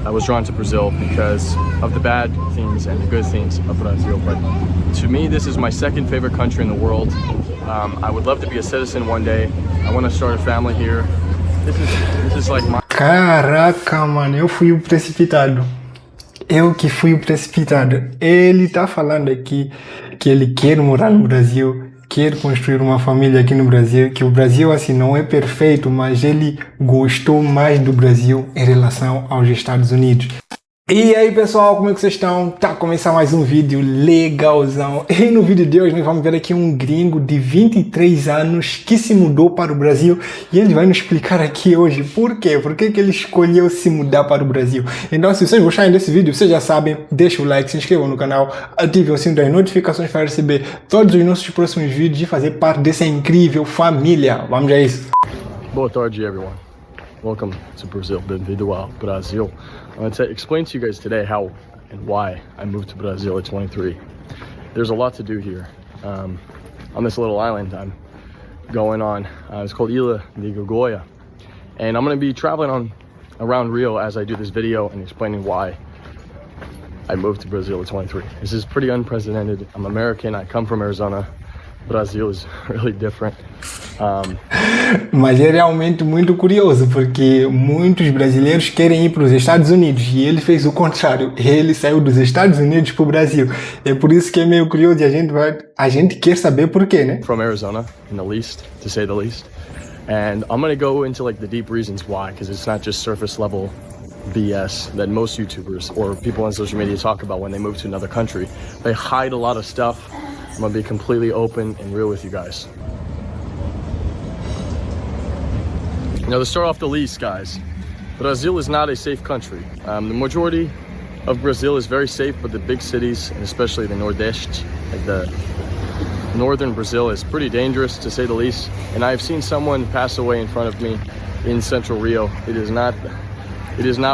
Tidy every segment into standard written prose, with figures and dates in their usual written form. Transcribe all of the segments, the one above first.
I was drawn to Brazil because of the bad things and the good things of Brazil. But to me, this is my second favorite country in the world. I would love to be a citizen one day. I want to start a family here. This is like my... Caraca, mano, eu fui o precipitado. Eu que fui o precipitado. Ele tá falando aqui que ele quer morar no Brasil, quer construir uma família aqui no Brasil, que o Brasil assim não é perfeito, mas ele gostou mais do Brasil em relação aos Estados Unidos. E aí pessoal, como é que vocês estão? Tá começando mais um vídeo legalzão. E no vídeo de hoje nós vamos ver aqui um gringo de 23 anos que se mudou para o Brasil e ele vai nos explicar aqui hoje por quê, por que ele escolheu se mudar para o Brasil. Então se vocês gostarem desse vídeo, vocês já sabem, deixa o like, se inscrevam no canal, ativem o sino das notificações para receber todos os nossos próximos vídeos e fazer parte dessa incrível família. Vamos a isso. Boa tarde, everyone. Welcome to Brazil. Bem-vindo ao Brasil. I'm going to explain to you guys today how and why I moved to Brazil at 23. There's a lot to do here. On this little island I'm going on, it's called Ilha de Gogoia. And I'm going to be traveling around Rio as I do this video and explaining why I moved to Brazil at 23. This is pretty unprecedented. I'm American, I come from Arizona. Brazil is really different. Mas é realmente muito curioso, porque muitos brasileiros querem ir para os Estados Unidos e ele fez o contrário. Ele saiu dos Estados Unidos para o Brasil. É por isso que é meio curioso e a gente quer saber por quê, né? From Arizona, in the least, to say the least. And I'm going to go into like the deep reasons why, because it's not just surface level BS that most YouTubers or people on social media talk about when they move to another country. They hide a lot of stuff. I'm gonna be completely open and real with you guys. Now to start off the least, guys, Brazil is not a safe country. The majority of Brazil is very safe, but the big cities, and especially the Nordeste, like the northern Brazil, is pretty dangerous to say the least. And I've seen someone pass away in front of me in central Rio. It is not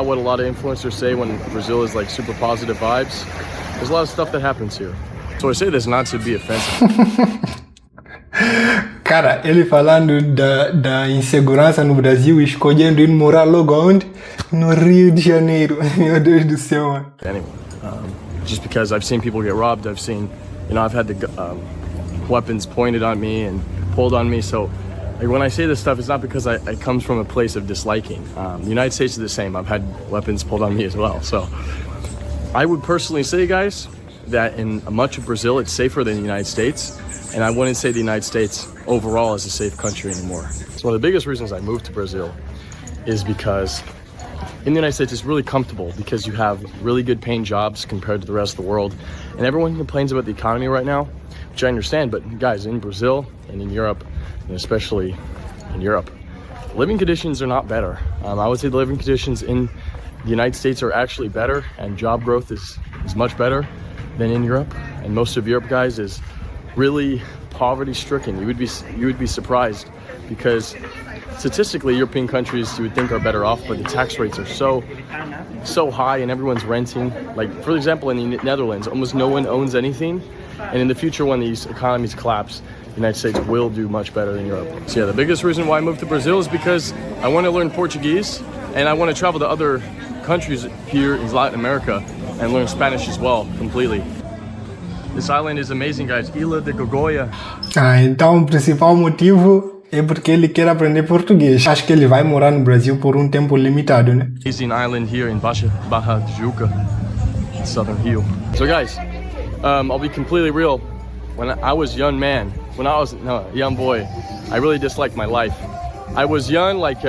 what a lot of influencers say when Brazil is like super positive vibes. There's a lot of stuff that happens here. So I say this not to be offensive. Cara, ele falando da insegurança no Brasil, escolhendo ir morar logo onde? No Rio de Janeiro. Meu Deus do céu, mano. Anyway, just because I've seen people get robbed, I've seen, I've had the weapons pointed on me and pulled on me. So like, when I say this stuff, it's not because it comes from a place of disliking. The United States is the same. I've had weapons pulled on me as well. So I would personally say, guys, that in much of Brazil, it's safer than the United States. And I wouldn't say the United States overall is a safe country anymore. So one of the biggest reasons I moved to Brazil is because in the United States, it's really comfortable because you have really good paying jobs compared to the rest of the world. And everyone complains about the economy right now, which I understand, but guys, in Brazil and in Europe, and especially in Europe, living conditions are not better. I would say the living conditions in the United States are actually better, and job growth is much better than in Europe. And most of Europe, guys, is really poverty stricken. You would be surprised because statistically European countries you would think are better off, but the tax rates are so high and everyone's renting. Like for example, in the Netherlands, almost no one owns anything. And in the future when these economies collapse, the United States will do much better than Europe. So yeah, the biggest reason why I moved to Brazil is because I want to learn Portuguese and I want to travel to other countries here in Latin America and learn Spanish as well, completely. This island is amazing, guys. Ilha de Gogoia. Então o principal motivo é porque ele quer aprender português. Acho que ele vai morar no Brasil por um tempo limitado, né? Amazing island here in Barra de Juca, Southern Rio. So guys, I'll be completely real. When I was a young man, a young boy, I really disliked my life. I was young, like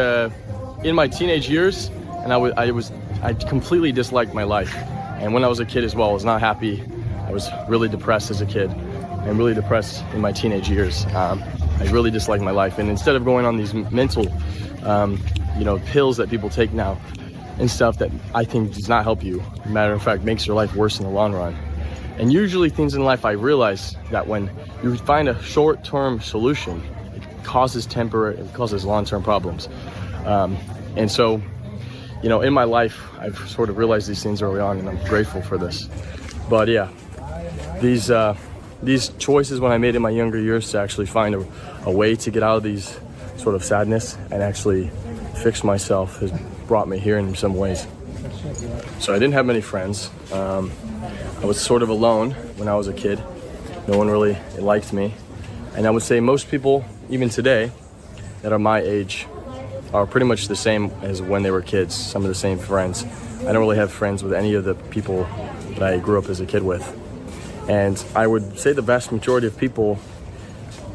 in my teenage years, and I completely disliked my life. And when I was a kid as well, I was not happy. I was really depressed as a kid and really depressed in my teenage years. I really disliked my life. And instead of going on these mental, pills that people take now and stuff that I think does not help you, matter of fact, makes your life worse in the long run. And usually things in life, I realize that when you find a short-term solution, it causes long-term problems. And so, in my life, I've sort of realized these things early on and I'm grateful for this. But yeah, these choices when I made in my younger years to actually find a way to get out of these sort of sadness and actually fix myself has brought me here in some ways. So I didn't have many friends. I was sort of alone when I was a kid. No one really liked me. And I would say most people, even today, that are my age, are pretty much the same as when they were kids, some of the same friends. I don't really have friends with any of the people that I grew up as a kid with. And I would say the vast majority of people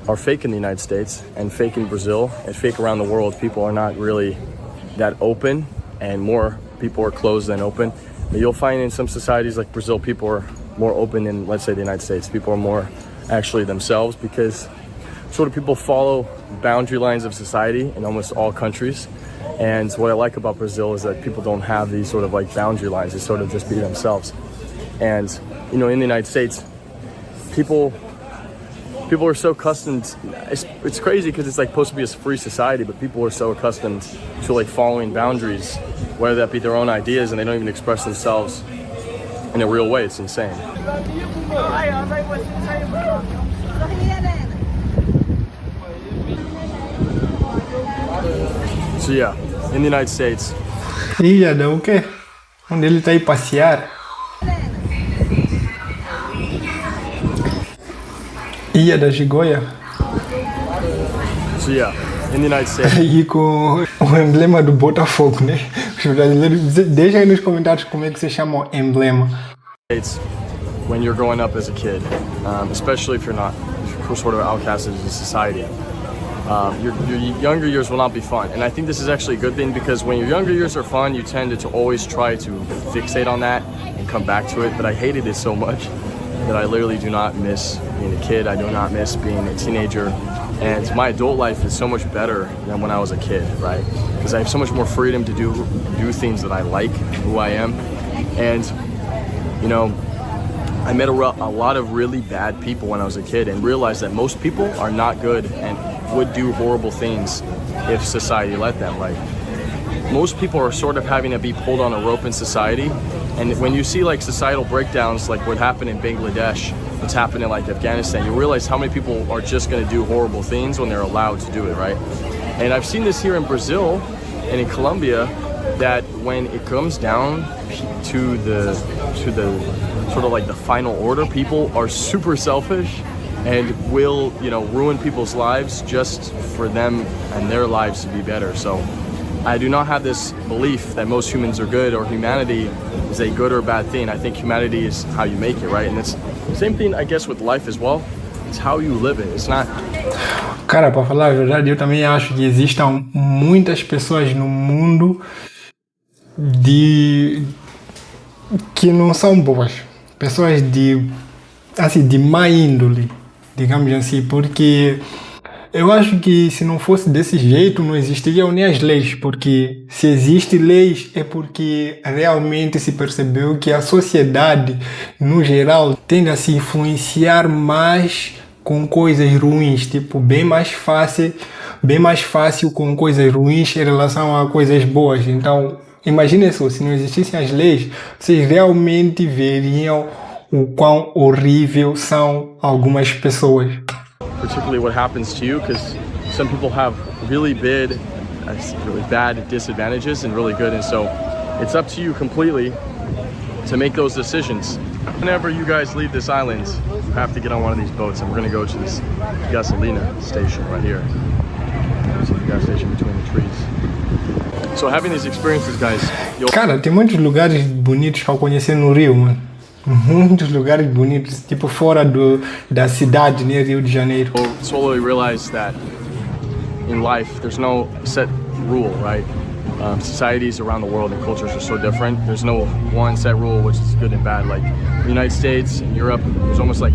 are fake in the United States and fake in Brazil and fake around the world. People are not really that open, and more people are closed than open. But you'll find in some societies like Brazil, people are more open than, let's say, the United States. People are more actually themselves because sort of people follow boundary lines of society in almost all countries. And what I like about Brazil is that people don't have these sort of like boundary lines. They sort of just be themselves. And, you know, in the United States, people are so accustomed, it's crazy because it's like supposed to be a free society, but people are so accustomed to like following boundaries, whether that be their own ideas, and they don't even express themselves in a real way. It's insane. So yeah, in the United States. Ilha da o quê? Onde ele tá aí passear? Ilha da Gigoia? So yeah, in the United States. E com o emblema do Botafogo, né? Os brasileiros, deixa aí nos comentários como é que você chama o emblema. When you're growing up as a kid, especially if you're sort of outcasted as a society, your younger years will not be fun. And I think this is actually a good thing because when your younger years are fun, you tend to always try to fixate on that and come back to it. But I hated it so much that I literally do not miss being a kid. I do not miss being a teenager. And my adult life is so much better than when I was a kid, right? Because I have so much more freedom to do things that I like, who I am. And, you know, I met a lot of really bad people when I was a kid and realized that most people are not good and would do horrible things if society let them. Like, most people are sort of having to be pulled on a rope in society. And when you see like societal breakdowns, like what happened in Bangladesh, what's happened in like Afghanistan, you realize how many people are just going to do horrible things when they're allowed to do it, right? And I've seen this here in Brazil and in Colombia, that when it comes down to the sort of like the final order, people are super selfish and will, you know, ruin people's lives just for them and their lives to be better. So I do not have this belief that most humans are good or humanity is a good or bad thing. I think humanity is how you make it, right? And it's the same thing, I guess, with life as well. It's how you live it. It's not... Cara, para falar a verdade, eu também acho que existam muitas pessoas no mundo que não são boas. Pessoas de má índole, digamos assim, porque eu acho que se não fosse desse jeito não existiriam nem as leis, porque se existem leis é porque realmente se percebeu que a sociedade, no geral, tende a se influenciar mais com coisas ruins, tipo, bem mais fácil com coisas ruins em relação a coisas boas. Então, imagine isso, se não existissem as leis, vocês realmente veriam o quão horrível são algumas pessoas. Particularly what happens to you, because some people have really bad disadvantages and really good, and so it's up to you completely to make those decisions. Whenever you guys leave this island, you have to get on one of these boats, and we're going to go to this gasolina station right here. There's a gas station between the trees. So having these experiences, guys, Cara, tem muitos lugares bonitos para conhecer no Rio, mano. Muitos lugares bonitos, tipo fora da cidade, né, Rio de Janeiro. Slowly realize that in life there's no set rule, right? Societies around the world and cultures are so different. There's no one set rule which is good and bad. Like the United States and Europe, there's almost like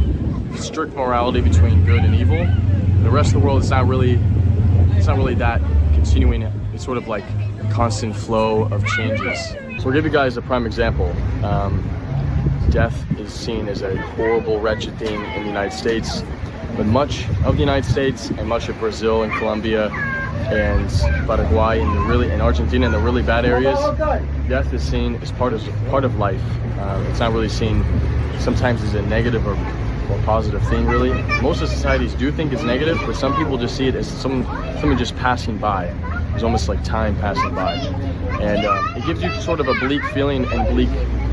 strict morality between good and evil. The rest of the world, it's not really that continuing. It's sort of like a constant flow of changes. So I'll give you guys a prime example. Death is seen as a horrible, wretched thing in the United States, but much of the United States and much of Brazil and Colombia and Paraguay and Argentina in the really bad areas, death is seen as part of life. It's not really seen sometimes as a negative or positive thing, really. Most of societies do think it's negative, but some people just see it as something just passing by. It's almost like time passing by. and it gives you sort of a bleak feeling and bleak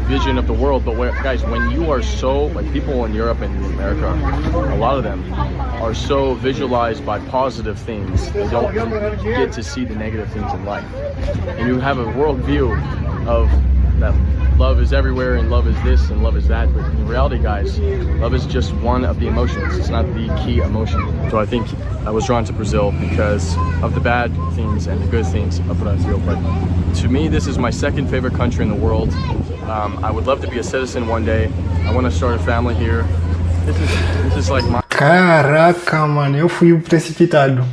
vision of the world. But guys, when you are so, like, people in Europe and America, a lot of them are so visualized by positive things, they don't get to see the negative things in life. And you have a worldview of that love is everywhere and love is this and love is that, but in reality, guys, love is just one of the emotions. It's not the key emotion. So I think I was drawn to Brazil because of the bad things and the good things of Brazil. But to me, this is my second favorite country in the world. I would love to be a citizen one day. I want to start a family here. This is like my... Caraca, mano, eu fui o precipitado.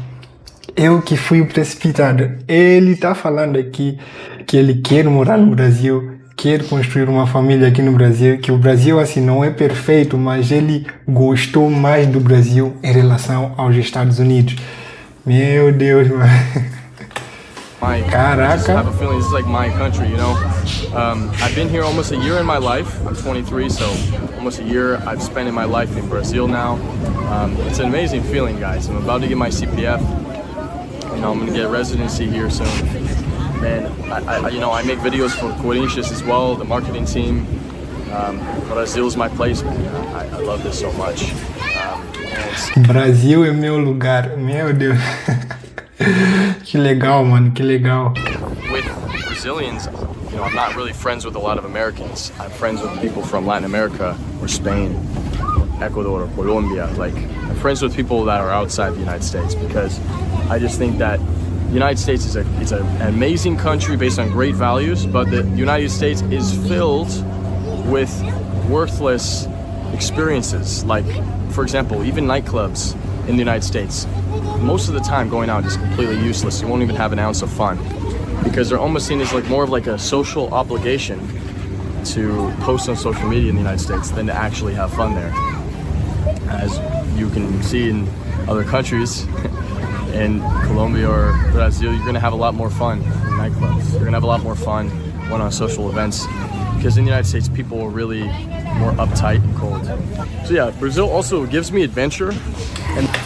Eu que fui o precipitado. Ele tá falando aqui que ele quer morar no Brasil, quer construir uma família aqui no Brasil, que o Brasil assim não é perfeito, mas ele gostou mais do Brasil em relação aos Estados Unidos. Meu Deus, mano. Caraca. I have a feeling this is like my country, you know. I've been here almost a year in my life. I'm 23, so almost a year I've spent in my life in Brazil now. It's an amazing feeling, guys. I'm about to get my CPF. You know, I'm gonna get residency here soon. Man, I make videos for Corinthians as well, the marketing team. Brazil is my place. I love this so much. Brasil é meu lugar, meu Deus. Que legal, mano, que legal. With Brazilians, you know, I'm not really friends with a lot of Americans. I'm friends with people from Latin America or Spain, Ecuador or Colombia. Like, I'm friends with people that are outside the United States because I just think that the United States is an amazing country based on great values, but the United States is filled with worthless experiences. Like, for example, even nightclubs in the United States, most of the time going out is completely useless. You won't even have an ounce of fun because they're almost seen as like more of like a social obligation to post on social media in the United States than to actually have fun there. As you can see in other countries, in Colombia or Brazil, you're gonna have a lot more fun in nightclubs. You're gonna have a lot more fun when on social events because in the United States, people are really more uptight and cold. So yeah, Brazil also gives me adventure.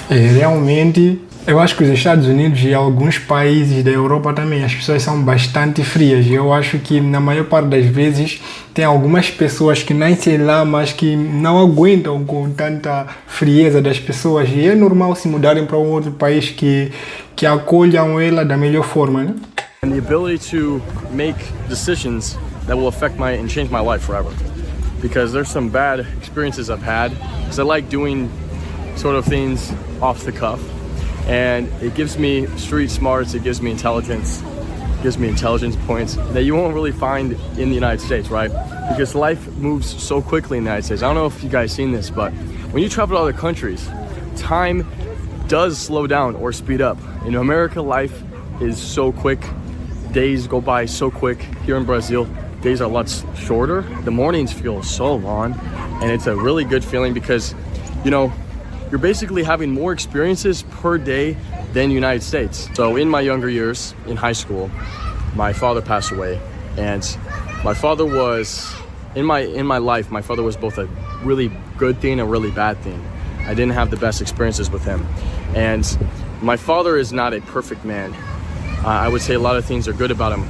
Realmente, eu acho que os Estados Unidos e alguns países da Europa também, as pessoas são bastante frias. Eu acho que na maior parte das vezes tem algumas pessoas que nascem lá, mas que não aguentam com tanta frieza das pessoas. E é normal se mudarem para um outro país que acolham ela da melhor forma, né? And the ability to make decisions that will affect and change my life forever. Because there's some bad experiences I've had. Because I like doing sort of things off the cuff, and it gives me street smarts, it gives me intelligence points that you won't really find in the United States, right? Because life moves so quickly in the United States. I don't know if you guys seen this, but when you travel to other countries, time does slow down or speed up. In America, life is so quick, days go by so quick. Here in Brazil, days are a lot shorter. The mornings feel so long, and it's a really good feeling because, you know, you're basically having more experiences per day than the United States. So in my younger years, in high school, my father passed away, and my father was, in my life, my father was both a really good thing and a really bad thing. I didn't have the best experiences with him. And my father is not a perfect man. I would say a lot of things are good about him.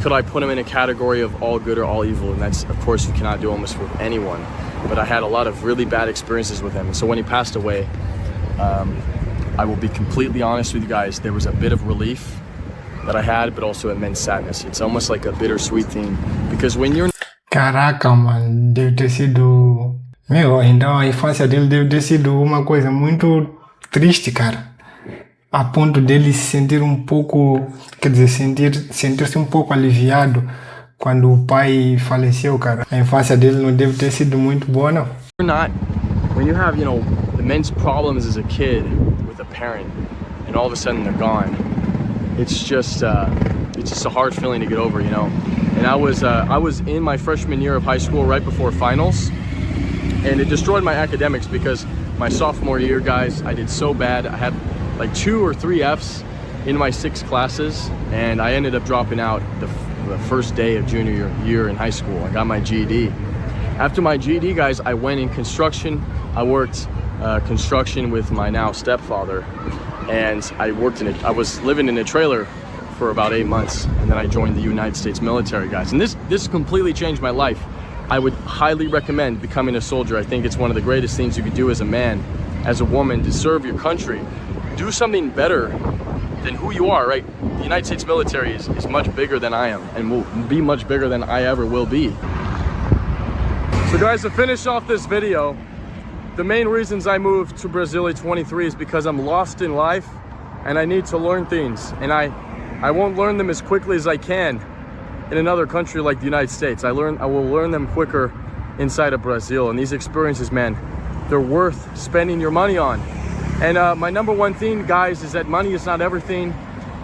Could I put him in a category of all good or all evil? And that's, of course, you cannot do almost with anyone. But I had a lot of really bad experiences with him. And so when he passed away, I will be completely honest with you guys, there was a bit of relief that I had, but also immense sadness. It's almost like a bittersweet thing. Because when you're... Caraca, mano, deve ter sido... Meu, então a infância dele deve ter sido uma coisa muito triste, cara. A ponto dele se sentir um pouco... Quer dizer, sentir-se um pouco aliviado quando o pai faleceu, cara. A infância dele não deve ter sido muito boa, não. When you have, you know, immense problems as a kid with a parent, and all of a sudden they're gone, it's just a hard feeling to get over, you know. And I was in my freshman year of high school right before finals, and it destroyed my academics because my sophomore year, guys, I did so bad. I had like 2 or 3 Fs in my 6 classes, and I ended up dropping out the first day of junior year in high school. I got my GED. After my GED, guys, I went in construction. I worked construction with my now stepfather, and I was living in a trailer for about 8 months, and then I joined the United States military, guys. And this completely changed my life. I would highly recommend becoming a soldier. I think it's one of the greatest things you could do as a man, as a woman, to serve your country. Do something better than who you are, right? The United States military is much bigger than I am, and will be much bigger than I ever will be. So guys, to finish off this video, the main reasons I moved to Brazil at 23 is because I'm lost in life and I need to learn things, and I won't learn them as quickly as I can in another country like the United States. I will learn them quicker inside of Brazil, and these experiences, man, they're worth spending your money on. And my number one thing, guys, is that money is not everything,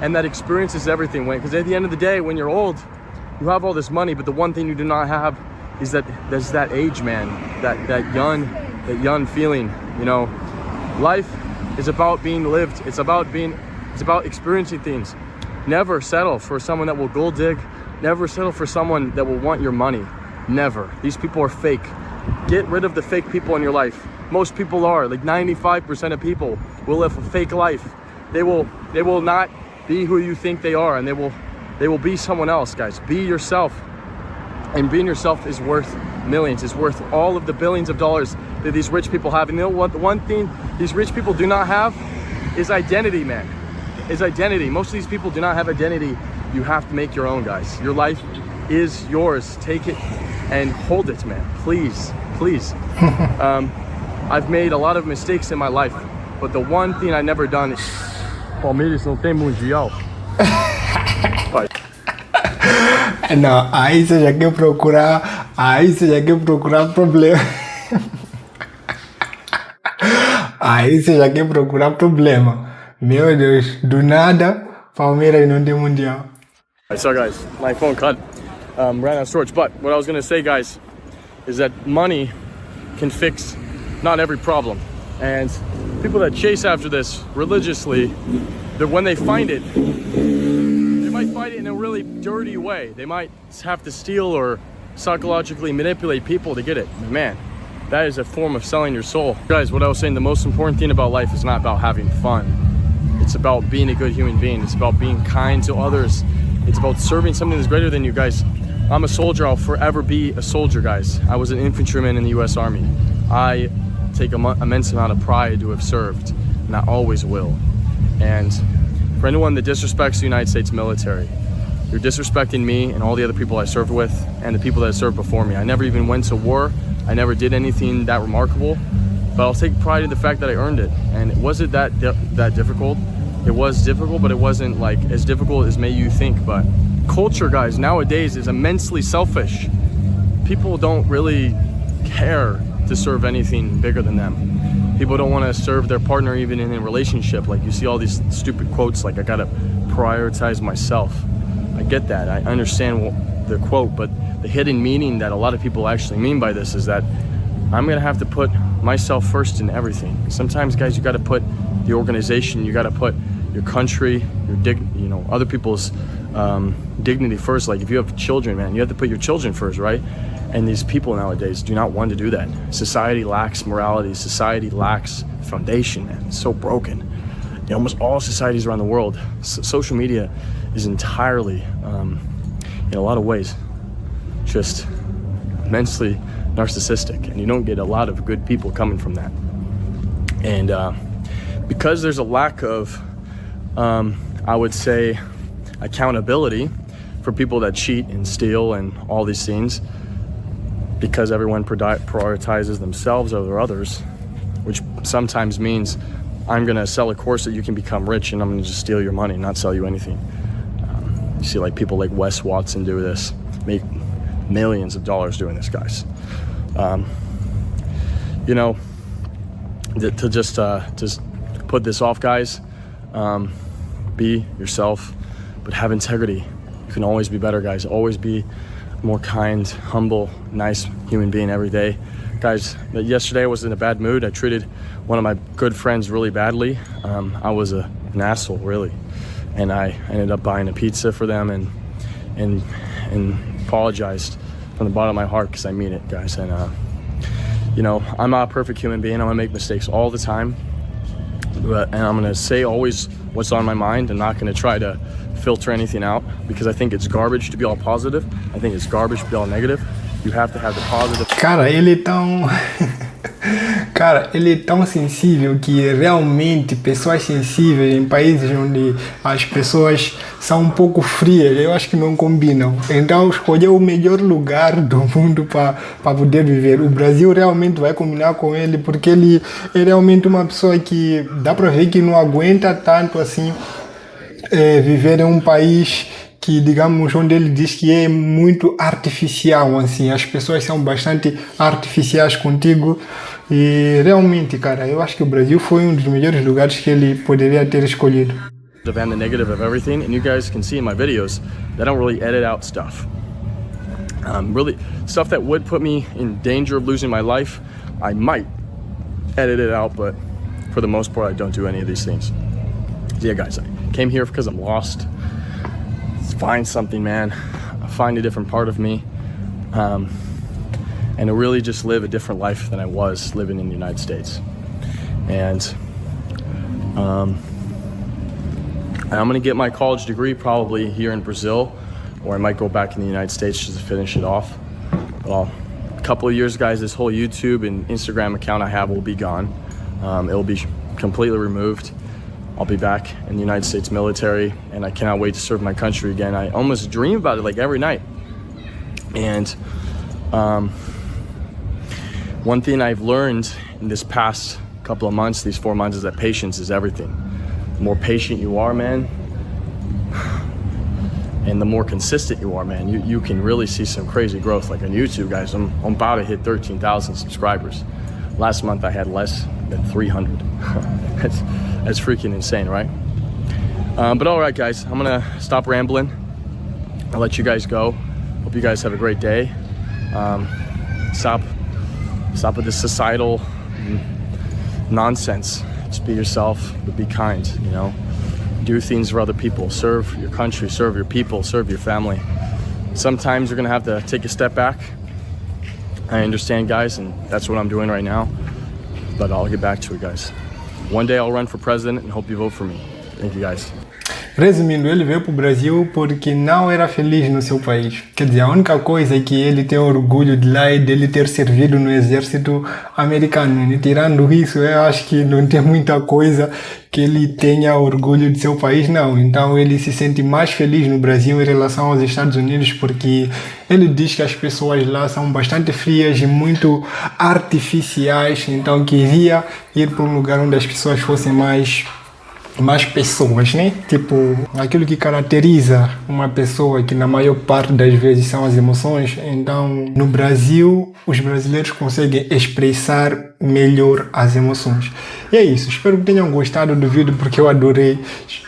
and that experience is everything. Because at the end of the day, when you're old, you have all this money, but the one thing you do not have is that age, man, that young feeling. You know, life is about being lived. It's about experiencing things. Never settle for someone that will gold dig. Never settle for someone that will want your money. Never. These people are fake. Get rid of the fake people in your life. Most people are, like 95% of people will live a fake life. They will not be who you think they are, and they will be someone else, guys. Be yourself. And being yourself is worth millions. It's worth all of the billions of dollars that these rich people have. And you know what? The one thing these rich people do not have is identity, man. Is identity. Most of these people do not have identity. You have to make your own, guys. Your life is yours. Take it and hold it, man. Please, please. I've made a lot of mistakes in my life, but the one thing I never done is Palmeiras não tem mundial. Não, aí você já quer procurar problema. Aí você já quer procurar problema. Meu Deus, do nada, Palmeiras não tem mundial. So guys, my phone cut, ran out of storage. But what I was gonna say, guys, is that money can fix not every problem. And people that chase after this religiously, that when they find it, they might find it in a really dirty way. They might have to steal or psychologically manipulate people to get it. Man, that is a form of selling your soul. Guys, what I was saying, the most important thing about life is not about having fun. It's about being a good human being. It's about being kind to others. It's about serving something that's greater than you, guys. I'm a soldier. I'll forever be a soldier, guys. I was an infantryman in the US Army. I take an immense amount of pride to have served, and I always will. And for anyone that disrespects the United States military, you're disrespecting me and all the other people I served with and the people that served before me. I never even went to war. I never did anything that remarkable, but I'll take pride in the fact that I earned it. And it wasn't that difficult. It was difficult, but it wasn't like as difficult as maybe you think. But culture, guys, nowadays is immensely selfish. People don't really care to serve anything bigger than them. People don't want to serve their partner even in a relationship. Like you see all these stupid quotes like, I gotta prioritize myself. I get that, I understand the quote, but the hidden meaning that a lot of people actually mean by this is that I'm gonna have to put myself first in everything. Sometimes, guys, you gotta put the organization, you gotta put your country, your other people's dignity first. Like if you have children, man, you have to put your children first, right? And these people nowadays do not want to do that. Society lacks morality. Society lacks foundation, man. It's so broken. In almost all societies around the world, social media is entirely, in a lot of ways, just immensely narcissistic, and you don't get a lot of good people coming from that. And because there's a lack of, I would say, accountability for people that cheat and steal and all these things, because everyone prioritizes themselves over others, which sometimes means I'm gonna sell a course that you can become rich, and I'm gonna just steal your money, not sell you anything. You see like people like Wes Watson do this, make millions of dollars doing this, guys. To just put this off, guys, be yourself, but have integrity. You can always be better, guys. Always be more kind, humble, nice human being every day. Guys, yesterday I was in a bad mood. I treated one of my good friends really badly. I was an asshole, really. And I ended up buying a pizza for them and apologized from the bottom of my heart, because I mean it, guys. And I'm not a perfect human being. I'm gonna make mistakes all the time, and I'm gonna say always what's on my mind. I'm not gonna try to filter anything out because I think it's garbage to be all positive. I think it's garbage to be all negative. You have to have the positive. Cara, ele é tão... Cara, ele é tão sensível que realmente pessoas sensíveis em países onde as pessoas são um pouco frias, eu acho que não combinam. Então escolheu o melhor lugar do mundo para poder viver. O Brasil realmente vai combinar com ele porque ele é realmente uma pessoa que dá para ver que não aguenta tanto assim viver em um país que, digamos, onde ele diz que é muito artificial, assim, as pessoas são bastante artificiais contigo e realmente, cara, eu acho que o Brasil foi um dos melhores lugares que ele poderia ter escolhido. And the negative of everything, and you guys can see in my videos that I don't really edit out stuff. Really, stuff that would put me in danger of losing my life, I might edit it out, but for the most part, I don't do any of these things. So yeah, guys, I came here because I'm lost. Find something, man. Find a different part of me, and to really just live a different life than I was living in the United States. And I'm gonna get my college degree probably here in Brazil, or I might go back in the United States just to finish it off. Well, a couple of years, guys, this whole YouTube and Instagram account I have will be gone. It'll be completely removed. I'll be back in the United States military, and I cannot wait to serve my country again. I almost dream about it like every night. And one thing I've learned in this past couple of months, these 4 months, is that patience is everything. The more patient you are, man, and the more consistent you are, man, you can really see some crazy growth. Like on YouTube, guys, I'm about to hit 13,000 subscribers. Last month I had less than 300. That's freaking insane, right? But all right, guys, I'm gonna stop rambling. I'll let you guys go. Hope you guys have a great day. Stop with this societal nonsense. Just be yourself, but be kind, you know? Do things for other people. Serve your country, serve your people, serve your family. Sometimes you're gonna have to take a step back. I understand, guys, and that's what I'm doing right now. But I'll get back to it, guys. One day I'll run for president and hope you vote for me. Thank you, guys. Resumindo, ele veio para o Brasil porque não era feliz no seu país. Quer dizer, a única coisa é que ele tem orgulho de lá é dele ter servido no exército americano. E tirando isso, eu acho que não tem muita coisa que ele tenha orgulho de seu país, não. Então ele se sente mais feliz no Brasil em relação aos Estados Unidos porque ele diz que as pessoas lá são bastante frias e muito artificiais. Então queria ir para um lugar onde as pessoas fossem mais pessoas, né? Tipo, aquilo que caracteriza uma pessoa que na maior parte das vezes são as emoções. Então, no Brasil, os brasileiros conseguem expressar melhor as emoções. E é isso, espero que tenham gostado do vídeo porque eu adorei.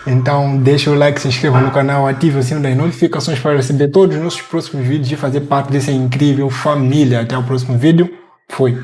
Então, deixa o like, se inscreva no canal, ative o sino das notificações para receber todos os nossos próximos vídeos e fazer parte dessa incrível família. Até o próximo vídeo. Fui!